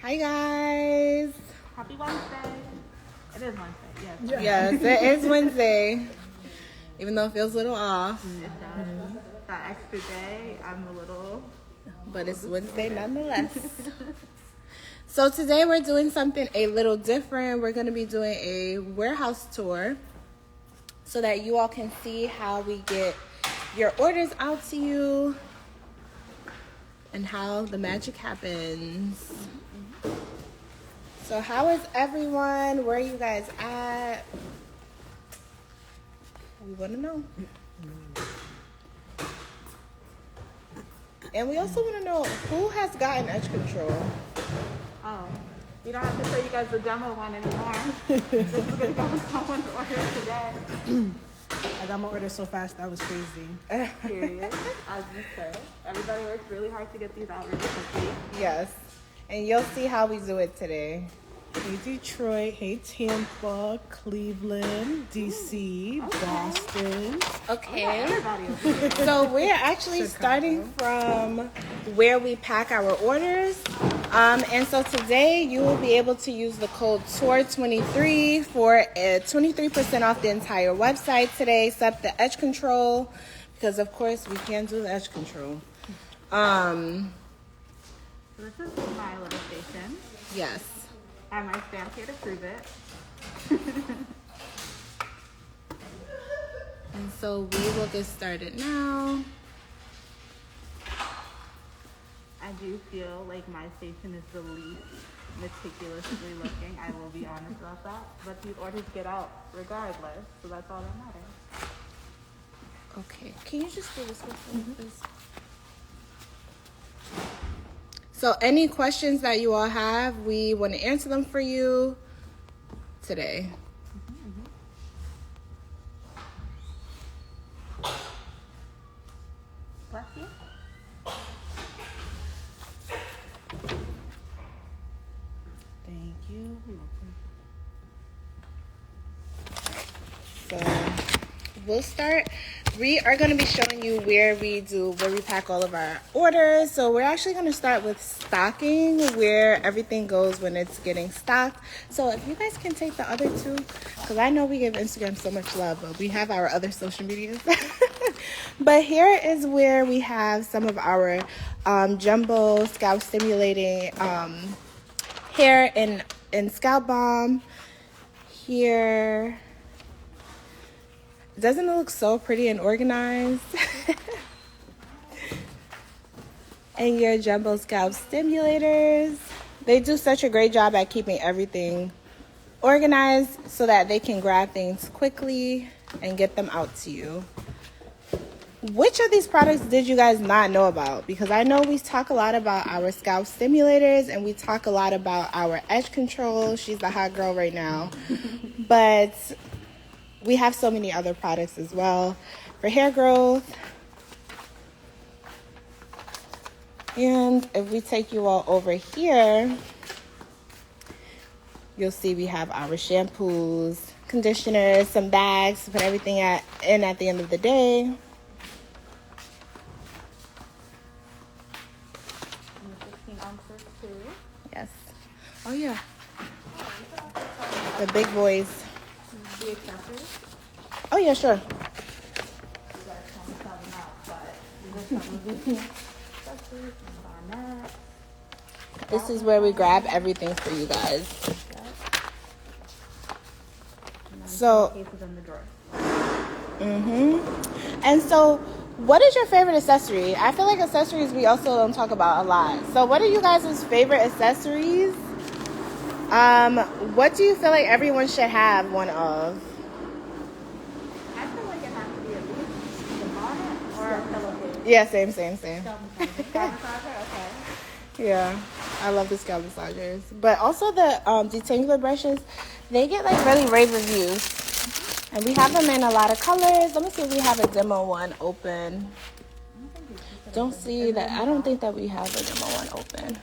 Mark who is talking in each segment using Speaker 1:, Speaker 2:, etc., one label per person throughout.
Speaker 1: Hi guys.
Speaker 2: Happy Wednesday. It is Wednesday, yes.
Speaker 1: Yes, it is Wednesday. Even though it feels a little off.
Speaker 2: It does. That extra day, I'm a little...
Speaker 1: But it's Wednesday nonetheless. So today we're doing something a little different. We're going to be doing a warehouse tour so that you all can see how we get your orders out to you and how the magic happens. So how is everyone? Where are you guys at? We want to know. And we also want to know who has gotten edge control.
Speaker 2: Oh, we don't have to show you guys the demo one anymore. This is going to go with someone's order today.
Speaker 3: I got my order so fast, that was crazy.
Speaker 2: Period. As you said, everybody works really hard to get these out really quickly.
Speaker 1: Yes. And you'll see how we do it today.
Speaker 3: Hey Detroit, hey Tampa, Cleveland, DC, Boston.
Speaker 1: Okay.
Speaker 2: Everybody over here.
Speaker 1: So we're actually starting from where we pack our orders. And so today you will be able to use the code TOUR23 for 23% off the entire website today, except the edge control, because of course we can't do the edge control.
Speaker 2: So this is my little station.
Speaker 1: Yes.
Speaker 2: I have my stamp here to prove it.
Speaker 1: And so we will get started now.
Speaker 2: I do feel like my station is the least meticulously looking. I will be honest about that. But these orders get out regardless, so that's all that matters.
Speaker 1: Okay. Can you just do this one, please? So any questions that you all have, we want to answer them for you today.
Speaker 2: Bless you.
Speaker 3: Thank you.
Speaker 1: So we'll start. We are going to be showing you where we pack all of our orders. So we're actually going to start with stocking, where everything goes when it's getting stocked. So if you guys can take the other two, because I know we give Instagram so much love, but we have our other social medias. But here is where we have some of our jumbo scalp stimulating hair and scalp balm. Here. Doesn't it look so pretty and organized? And your jumbo scalp stimulators. They do such a great job at keeping everything organized so that they can grab things quickly and get them out to you. Which of these products did you guys not know about? Because I know we talk a lot about our scalp stimulators and we talk a lot about our edge control. She's the hot girl right now. But we have so many other products as well for hair growth. And if we take you all over here, you'll see we have our shampoos, conditioners, some bags to put everything in at the end of the day.
Speaker 2: 16 ounces too.
Speaker 1: Yes. Oh, yeah. The big boys.
Speaker 2: The accessories.
Speaker 1: Oh, yeah, sure.
Speaker 2: You guys can't tell them out, but these are some of the accessories and garnets.
Speaker 1: This is where we grab everything for you guys.
Speaker 2: And then
Speaker 1: So,
Speaker 2: cases in the drawer.
Speaker 1: And so, what is your favorite accessory? I feel like accessories we also don't talk about a lot. So, what are you guys' favorite accessories? What do you feel like everyone should have one of?
Speaker 2: I feel like it has to be at least the bonnet or a pillowcase.
Speaker 1: Yeah, same.
Speaker 2: Scalp massager, okay.
Speaker 1: Yeah, I love the scalp massagers. But also the detangler brushes, they get like really rave reviews. And we have them in a lot of colors. Let me see if we have a demo one open. Don't see that. I don't think that we have a demo one open.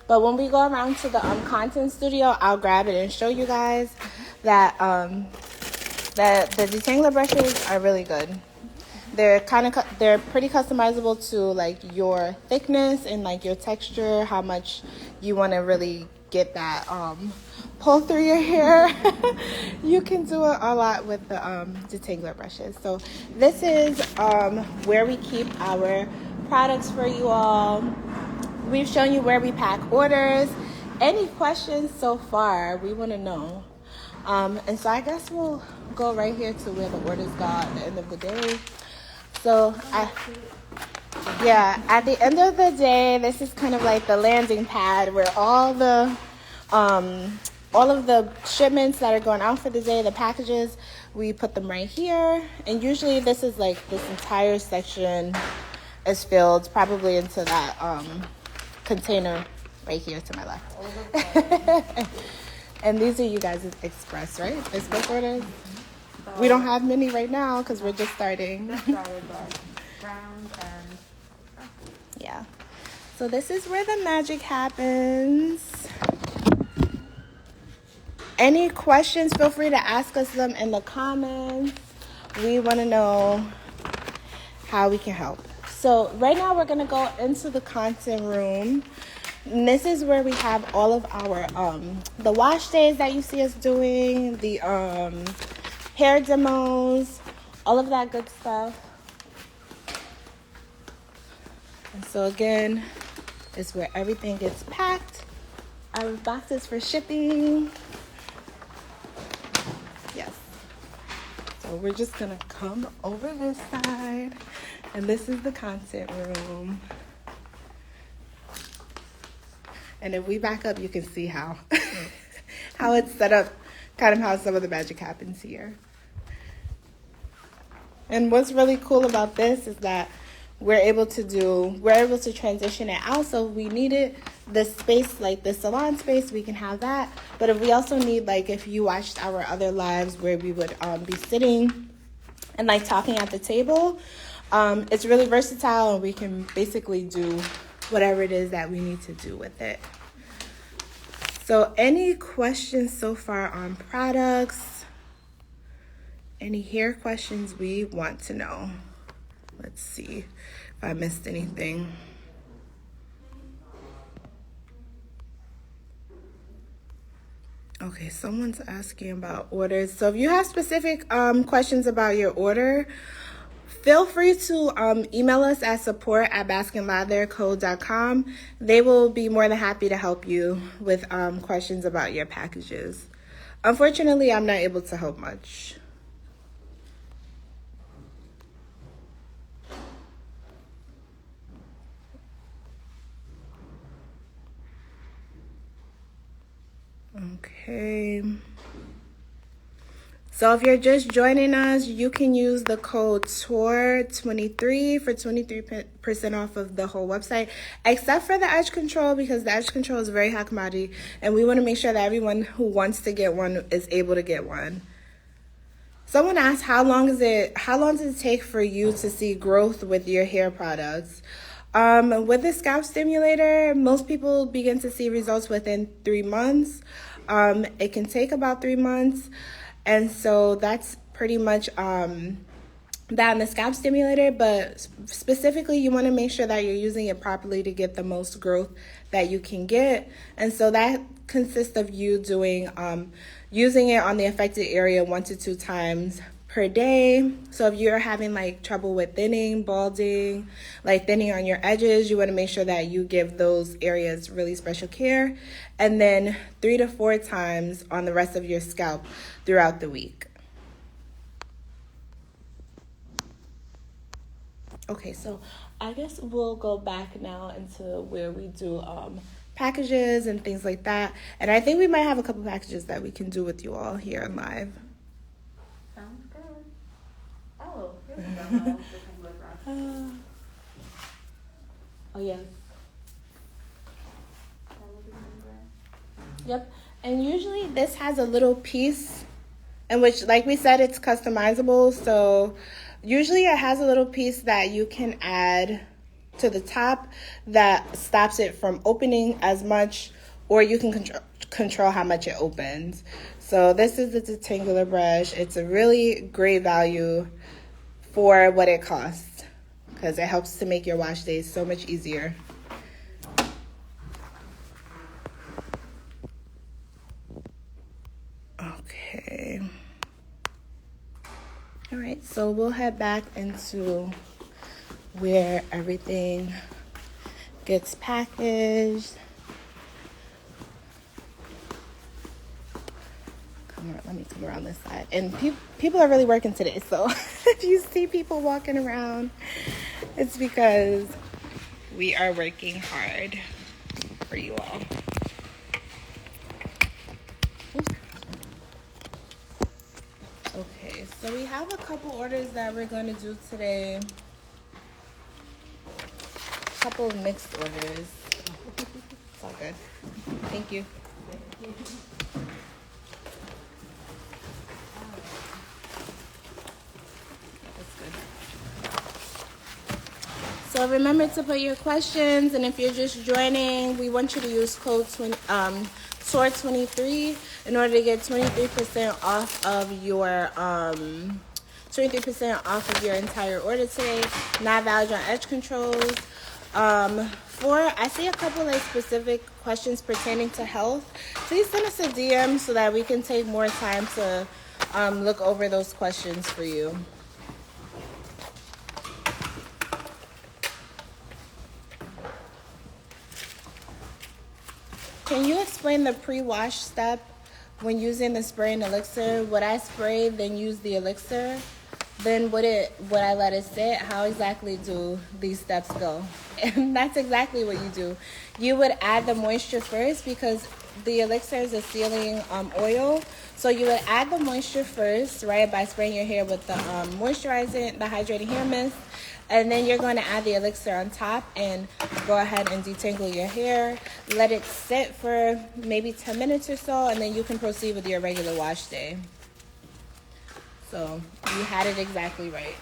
Speaker 1: But when we go around to the content studio, I'll grab it and show you guys that that the detangler brushes are really good. They're pretty customizable to like your thickness and like your texture, how much you want to really get that pull through your hair, you can do it a lot with the detangler brushes. So this is where we keep our products for you all. We've shown you where we pack orders. Any questions so far? We want to know. And so I guess we'll go right here to where the orders go at the end of the day. So at the end of the day, this is kind of like the landing pad where all of the shipments that are going out for the day, the packages, we put them right here. And usually this is like this entire section is filled probably into that container right here to my left. And these are you guys' express, right? Express orders? We don't have many right now because we're just starting. Yeah. So this is where the magic happens. Any questions, feel free to ask us them in the comments. We want to know how we can help. So right now we're going to go into the content room. And this is where we have all of our the wash days that you see us doing, the hair demos, all of that good stuff. And so again, it's where everything gets packed. Our boxes for shipping. Yes. So we're just gonna come over this side, and this is the content room. And if we back up, you can see how how it's set up, kind of how some of the magic happens here. And what's really cool about this is that we're able to transition it out. So if we needed the space, like the salon space, we can have that. But if we also need, like if you watched our other lives where we would be sitting and like talking at the table, it's really versatile, and we can basically do whatever it is that we need to do with it. So any questions so far on products? Any hair questions we want to know? Let's see if I missed anything. Okay, someone's asking about orders. So if you have specific questions about your order, feel free to email us at support@baskandlatherco.com. They will be more than happy to help you with questions about your packages. Unfortunately, I'm not able to help much. Okay. So if you're just joining us, you can use the code TOUR23 for 23% off of the whole website, except for the edge control, because the edge control is a very high commodity, and we want to make sure that everyone who wants to get one is able to get one. Someone asked, how long does it take for you to see growth with your hair products? With the scalp stimulator, most people begin to see results within 3 months. It can take about 3 months. And so that's pretty much that in the scalp stimulator, but specifically you want to make sure that you're using it properly to get the most growth that you can get. And so that consists of you doing using it on the affected area 1 to 2 times per day. So if you're having like trouble with thinning, balding, like thinning on your edges, you want to make sure that you give those areas really special care. And then 3 to 4 times on the rest of your scalp throughout the week. Okay, so I guess we'll go back now into where we do packages and things like that. And I think we might have a couple packages that we can do with you all here on live.
Speaker 2: Sounds good. Oh, here we go.
Speaker 1: Oh, yeah. Yep. And usually this has a little piece in which, like we said, it's customizable. So usually it has a little piece that you can add to the top that stops it from opening as much, or you can control how much it opens. So this is the detangler brush. It's a really great value for what it costs, because it helps to make your wash days so much easier. Okay. All right, so we'll head back into where everything gets packaged. Let me come around this side. And people are really working today, so if you see people walking around, it's because we are working hard for you all. Okay, so we have a couple orders that we're going to do today. A couple of mixed orders. It's all good. Thank you. So remember to put your questions, and if you're just joining, we want you to use code SOAR23 in order to get 23% off of your 23% off of your entire order today. Not valid on edge controls. I see a couple like specific questions pertaining to health. Please send us a DM so that we can take more time to look over those questions for you. Can you explain the pre-wash step when using the spray and elixir? Would I spray, then use the elixir? Then would I let it sit? How exactly do these steps go? And that's exactly what you do. You would add the moisture first because the elixir is a sealing oil. So you would add the moisture first, right, by spraying your hair with the moisturizing, the hydrating hair mist. And then you're going to add the elixir on top and go ahead and detangle your hair. Let it sit for maybe 10 minutes or so, and then you can proceed with your regular wash day. So you had it exactly right.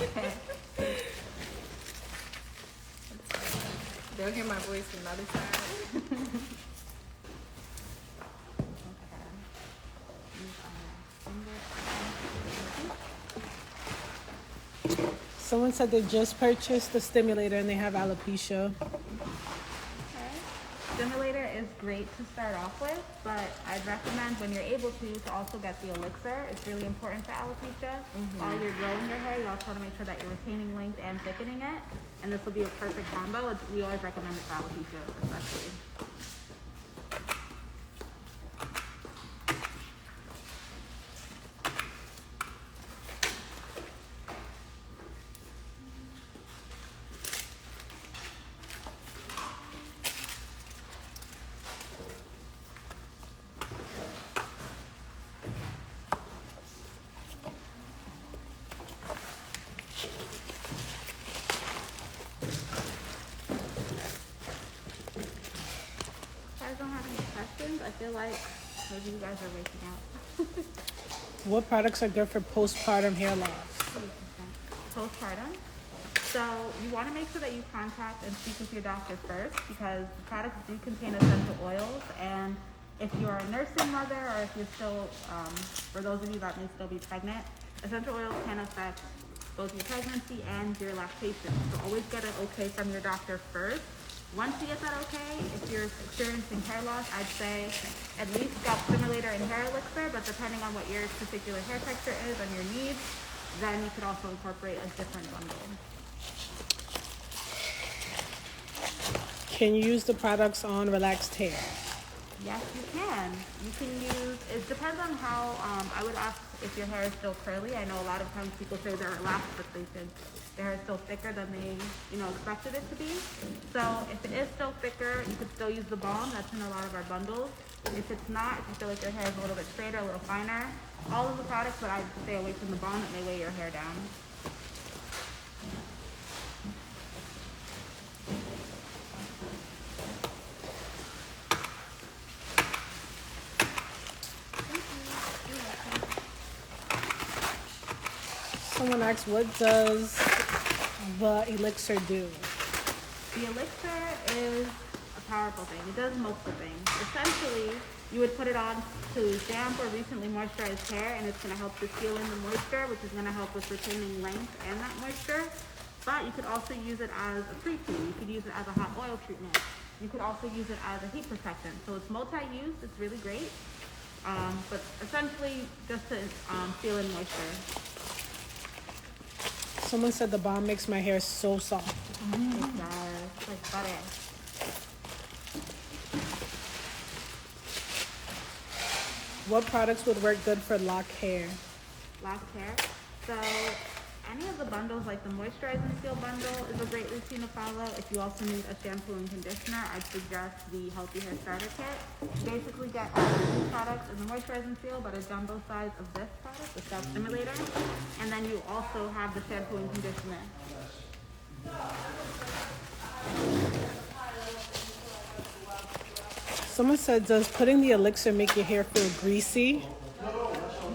Speaker 2: Okay.
Speaker 1: They'll hear my voice from the other side.
Speaker 3: Someone said they just purchased the stimulator and they have alopecia.
Speaker 2: Okay. Stimulator is great to start off with, but I'd recommend when you're able to also get the elixir. It's really important for alopecia. While you're growing your hair, you also want to make sure that you're retaining length and thickening it. And this will be a perfect combo. We always recommend it for alopecia, especially. Don't have any questions. I feel like maybe you guys are waking up.
Speaker 3: What products are good for postpartum hair loss?
Speaker 2: Postpartum. So you want to make sure that you contact and speak with your doctor first because the products do contain essential oils. And if you're a nursing mother or if you're still, for those of you that may still be pregnant, essential oils can affect both your pregnancy and your lactation. So always get an okay from your doctor first. Once you get that okay, if you're experiencing hair loss, I'd say at least scalp stimulator and hair elixir, but depending on what your particular hair texture is and your needs, then you could also incorporate a different bundle.
Speaker 3: Can you use the products on relaxed hair?
Speaker 2: Yes, you can. You can use, it depends on how, I would ask if your hair is still curly. I know a lot of times people say they're relaxed, but they think their hair is still thicker than they, expected it to be. So if it is still thicker, you could still use the balm. That's in a lot of our bundles. If it's not, if you feel like your hair is a little bit straighter, a little finer, all of the products, but I'd stay away from the balm that may weigh your hair down.
Speaker 3: Someone asked, what does the elixir do?
Speaker 2: The elixir is a powerful thing. It does multiple things. Essentially, You would put it on to damp or recently moisturized hair, and it's going to help to seal in the moisture, which is going to help with retaining length and that moisture. But you could also use it as a pre-poo. You could use it as a hot oil treatment. You could also use it as a heat protectant. So it's multi-use. It's really great. But essentially just to seal in moisture.
Speaker 3: Someone said the balm makes my hair so soft.
Speaker 2: It does. It's like butter.
Speaker 3: What products would work good for locked hair?
Speaker 2: Locked hair. So any of the bundles, like the Moisturize and Seal bundle is a great routine to follow. If you also need a shampoo and conditioner, I'd suggest the Healthy Hair Starter Kit. You basically get all of these products in the Moisturize and Seal, but a jumbo size of this product, the Scalp Stimulator. And then you also have the shampoo and conditioner.
Speaker 3: Someone said, does putting the elixir make your hair feel greasy?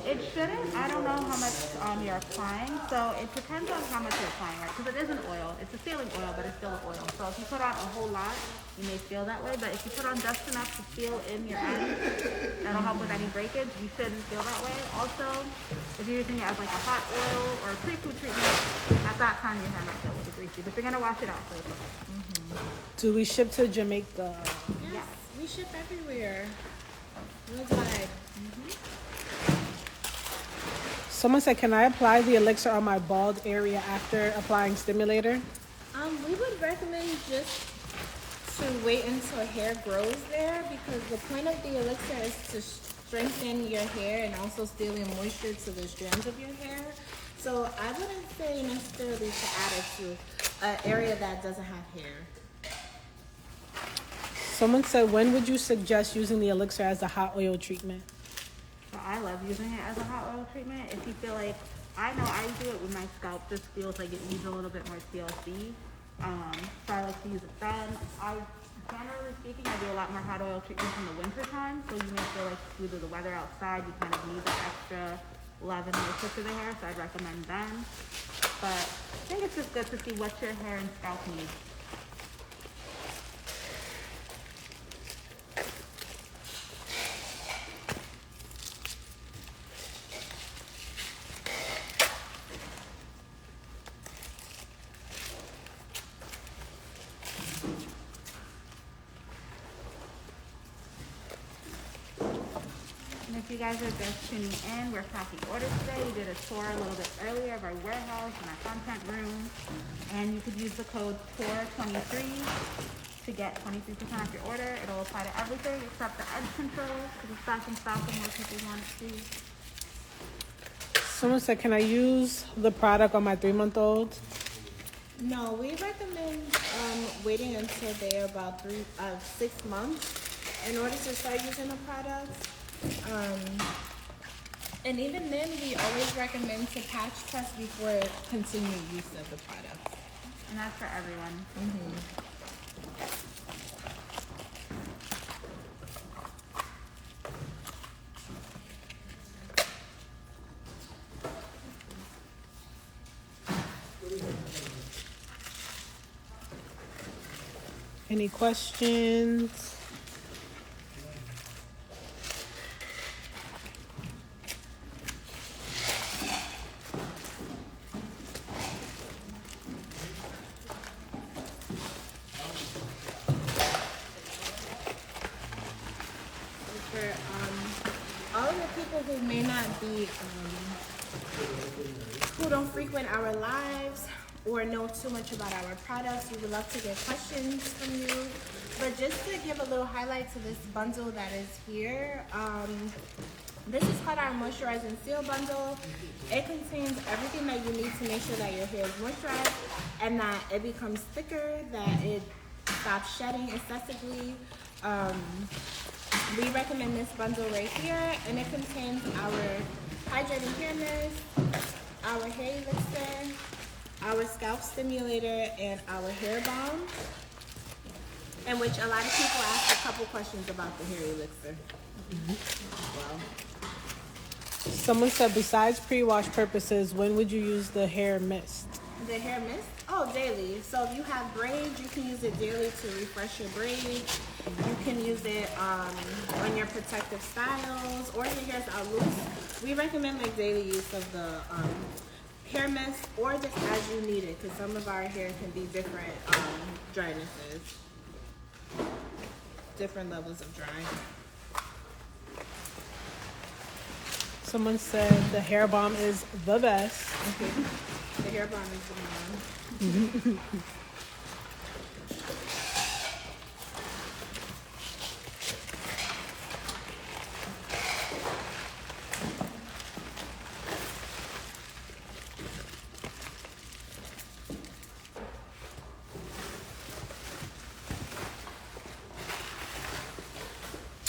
Speaker 2: It shouldn't. I don't know how much you're applying, so it depends on how much you're applying, right? Because it is an oil. It's a sealing oil, but it's still an oil. So if you put on a whole lot, you may feel that way. But if you put on just enough to feel in your ends, that'll help with any breakage. You shouldn't feel that way. Also, if you're using it as like a hot oil or a pre-poo treatment, at that time your hair might feel a little greasy. But you're gonna wash it out, so it's okay.
Speaker 3: Do we ship to Jamaica?
Speaker 1: Yes, we ship everywhere. Worldwide.
Speaker 3: Someone said, can I apply the elixir on my bald area after applying stimulator?
Speaker 1: We would recommend just to wait until hair grows there, because the point of the elixir is to strengthen your hair and also seal in moisture to the strands of your hair. So I wouldn't say necessarily to add it to an area that doesn't have hair.
Speaker 3: Someone said, when would you suggest using the elixir as a hot oil treatment?
Speaker 2: So I love using it as a hot oil treatment. If you feel like, I know I do it when my scalp just feels like it needs a little bit more TLC. So I like to use it then. Generally speaking, I do a lot more hot oil treatments in the winter time. So you may feel like due to the weather outside, you kind of need that extra love and moisture to the hair. So I'd recommend then. But I think it's just good to see what your hair and scalp needs. And if you guys are just tuning in, we're packing orders today. We did a tour a little bit earlier of our warehouse and our content room. And you could use the code TOUR23 to get 23% off your order. It'll apply to everything except the edge control, because it's back in stock and more people want it too.
Speaker 3: Someone said, can I use the product on my 3-month-old?
Speaker 1: No, we recommend waiting until they're about 6 months in order to start using the product. And even then, we always recommend to patch test before continued use of the product.
Speaker 2: And that's for everyone.
Speaker 3: Any questions?
Speaker 1: For all of the people who may not be, who don't frequent our lives or know too much about our products, we would love to get questions from you. But just to give a little highlight to this bundle that is here, this is called our Moisturize and Seal bundle. It contains everything that you need to make sure that your hair is moisturized and that it becomes thicker, that it stops shedding excessively. We recommend this bundle right here, and it contains our hydrating hair mist, our hair elixir, our scalp stimulator, and our hair balm, in which a lot of people ask a couple questions about the hair elixir. Well,
Speaker 3: Someone said, besides pre-wash purposes, when would you use the hair mist?
Speaker 1: the hair mist? Oh, daily. So if you have braids, you can use it daily to refresh your braids. You can use it on your protective styles or your hair's out loose. We recommend like daily use of the hair mist or just as you need it because some of our hair can be different drynesses, different levels of dry.
Speaker 3: Someone said the hair balm is the best.
Speaker 1: Okay. The hair balm is the one.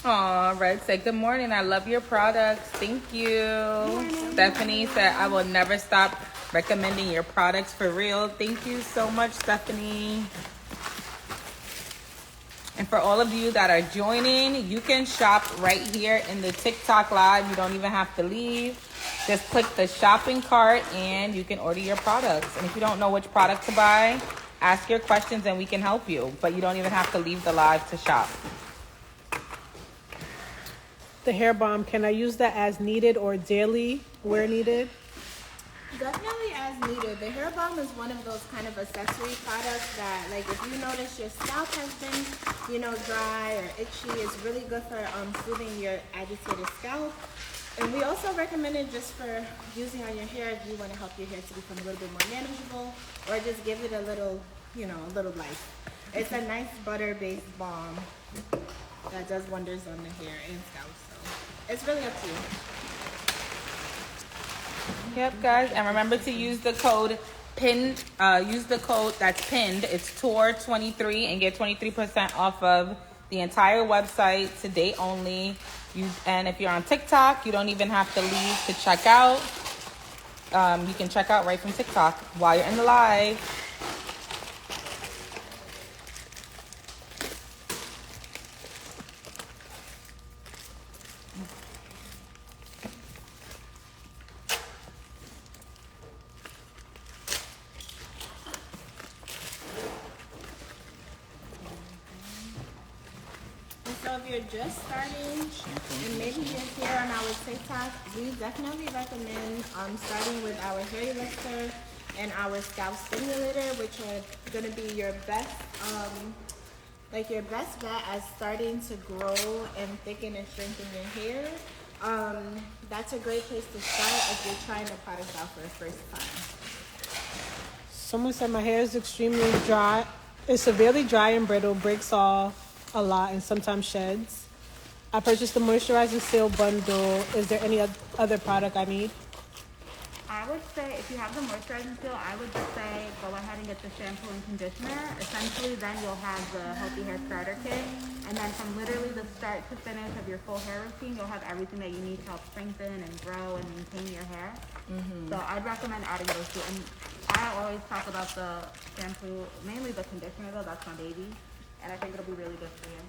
Speaker 4: Aw, Red said, good morning. I love your products. Thank you. Stephanie said, I will never stop recommending your products for real. Thank you so much, Stephanie. And for all of you that are joining, you can shop right here in the TikTok live. You don't even have to leave. Just click the shopping cart and you can order your products. And if you don't know which product to buy, ask your questions and we can help you. But you don't even have to leave the live to shop.
Speaker 3: The hair balm, can I use that as needed or daily where needed?
Speaker 1: Definitely as needed. The hair balm is one of those kind of accessory products that, like, if you notice your scalp has been, you know, dry or itchy, it's really good for soothing your agitated scalp. And we also recommend it just for using on your hair if you want to help your hair to become a little bit more manageable or just give it a little, you know, a little life. It's a nice butter-based balm that does wonders on the hair and scalp. So it's really up to you.
Speaker 4: Yep, guys, and remember to use the code pinned. Use the code that's pinned. It's TOUR23 and get 23% off of the entire website today only. And if you're on TikTok, you don't even have to leave to check out. You can check out right from TikTok while you're in the live.
Speaker 1: So if you're just starting and maybe you're here on our TikTok, we definitely recommend starting with our hair elixir and our scalp stimulator, which are going to be your best, like your best bet at starting to grow and thicken and strengthen your hair. That's a great place to start if you're trying the product out for the first time.
Speaker 3: Someone said my hair is extremely dry. It's severely dry and brittle, breaks off a lot and sometimes sheds. I purchased the moisturizing seal bundle. Is there any other product I need?
Speaker 2: I would say if you have the moisturizing seal, I would just say go ahead and get the shampoo and conditioner. Essentially, then you'll have the Healthy Hair Starter Kit. And then from literally the start to finish of your full hair routine, you'll have everything that you need to help strengthen and grow and maintain your hair. So I'd recommend adding those two. And I always talk about the shampoo, mainly the conditioner though, that's my baby. And I think it'll be really good for you.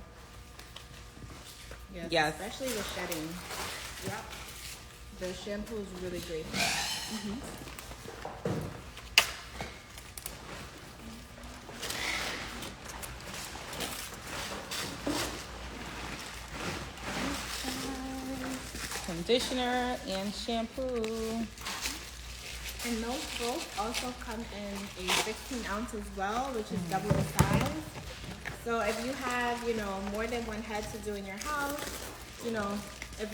Speaker 4: Yes.
Speaker 1: Especially with shedding.
Speaker 2: Yep.
Speaker 1: The shampoo is really great for that.
Speaker 4: Conditioner and shampoo.
Speaker 1: And those both also come in a 16 ounce as well, which is double the size. So if you have, you know, more than one head to do in your house, you know, if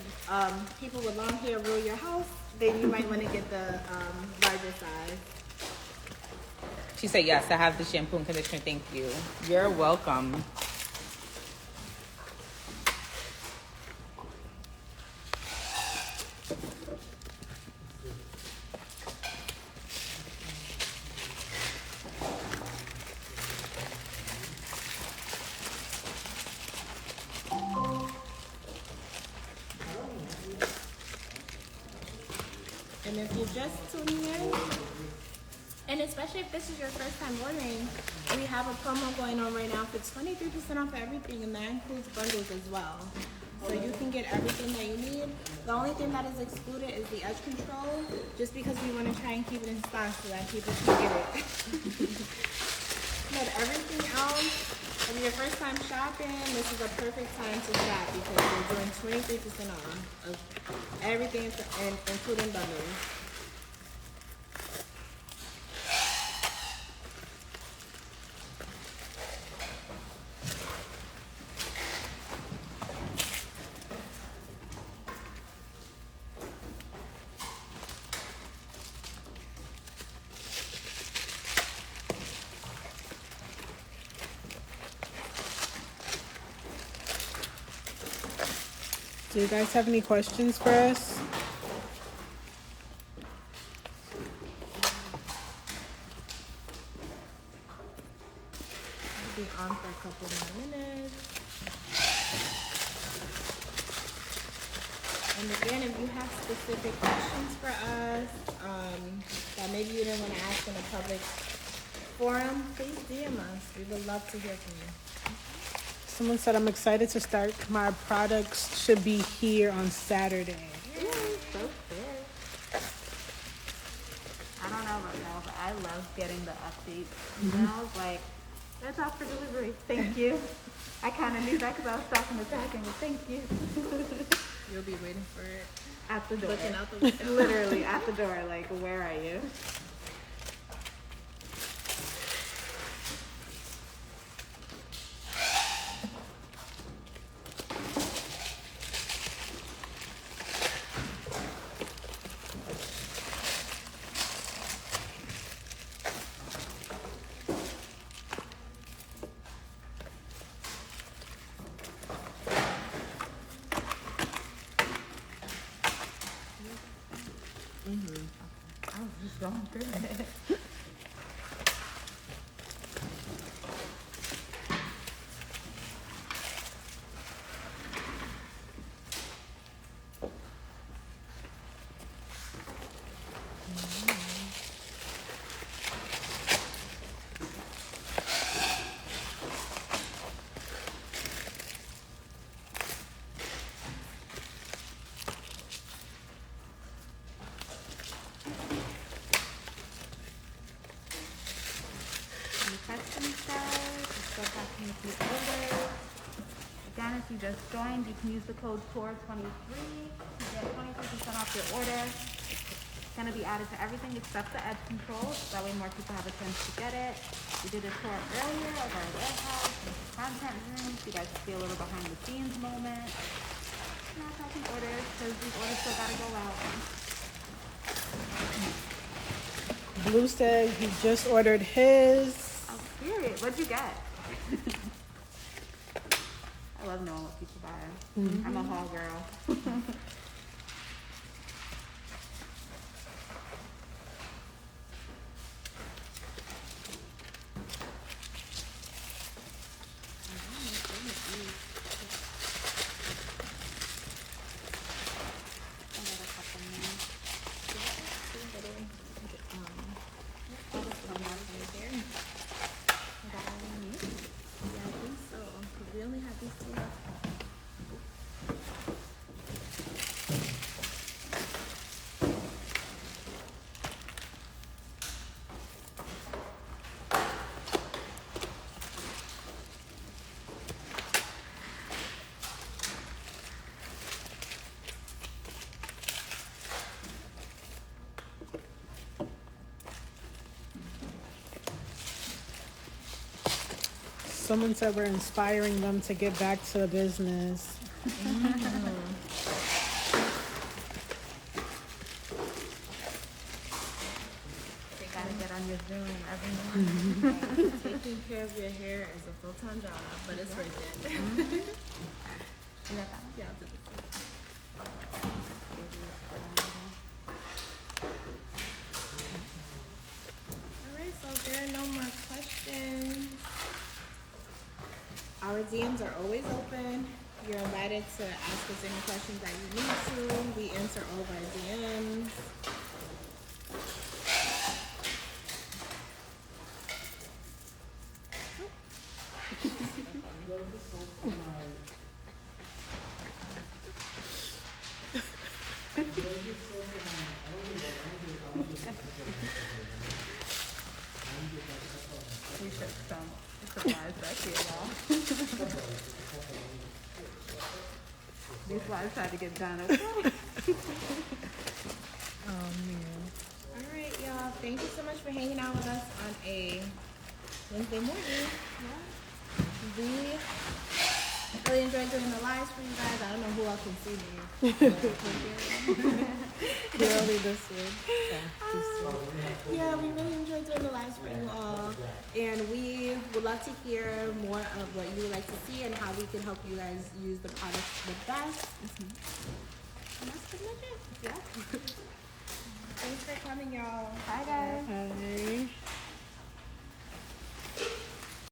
Speaker 1: people with long hair rule your house, then you might want to get the larger size.
Speaker 4: She said, yes, I have the shampoo and conditioner. Thank you. You're welcome.
Speaker 1: And if you're just tuning in, and especially if this is your first time ordering, we have a promo going on right now for 23% off everything, and that includes bundles as well. So you can get everything that you need. The only thing that is excluded is the edge control, just because we want to try and keep it in stock so that people can get it. But everything else, If you're first time shopping, this is a perfect time to shop because we're doing 23% off of everything, including bundles.
Speaker 3: Do you guys have any questions for us?
Speaker 1: We'll be on for a couple more minutes. And again, if you have specific questions for us that maybe you didn't want to ask in a public forum, please DM us. We would love to hear from you.
Speaker 3: Someone said I'm excited to start. My products should be here on Saturday.
Speaker 2: Yay, so fair. I don't know about y'all, but I love getting the updates. Emails like, that's out for delivery. Thank you. I kind of knew that because I was stopping the tracking, but thank you.
Speaker 1: You'll be waiting for it.
Speaker 2: At the door.
Speaker 1: Looking out the window.
Speaker 2: Literally at the door, like, where are you? I was just going through it. Again, if you just joined, you can use the code TOUR23 to get 23% off your order. It's going to be added to everything except the edge control, so that way more people have a chance to get it. We did a tour earlier of our warehouse and the content room, so you guys can see a little behind the scenes moment. Now taking orders, because these orders still got to go out.
Speaker 3: Blue said he just ordered his.
Speaker 2: Oh, period. What'd you get? I love knowing what people buy. I'm a haul girl.
Speaker 3: Someone said we're inspiring them to get back to the business.
Speaker 2: They gotta get on your Zoom every morning.
Speaker 1: Taking care of your hair is a full-time job, but it's worth it.
Speaker 2: You got that one?
Speaker 1: Yeah, I'll do this. All right, so if there are no more questions, our DMs are always open. You're invited to ask us any questions that you need to. We answer all of our DMs.
Speaker 2: We should, so. supplies back here, y'all. These slides had to get done, okay?
Speaker 3: Oh man.
Speaker 1: All right, y'all. Thank you so much for hanging out with us on a Wednesday morning. We really enjoyed doing the lives for you guys. I don't know who else can see me.
Speaker 3: Really this way.
Speaker 1: Yeah, we really enjoyed doing the lives for you all. And we would love to hear more of what you would like to see and how we can help you guys use the products the best. And that's pretty much it.
Speaker 2: Yeah.
Speaker 1: Thanks for coming, y'all.
Speaker 2: Bye, guys.
Speaker 3: Hi.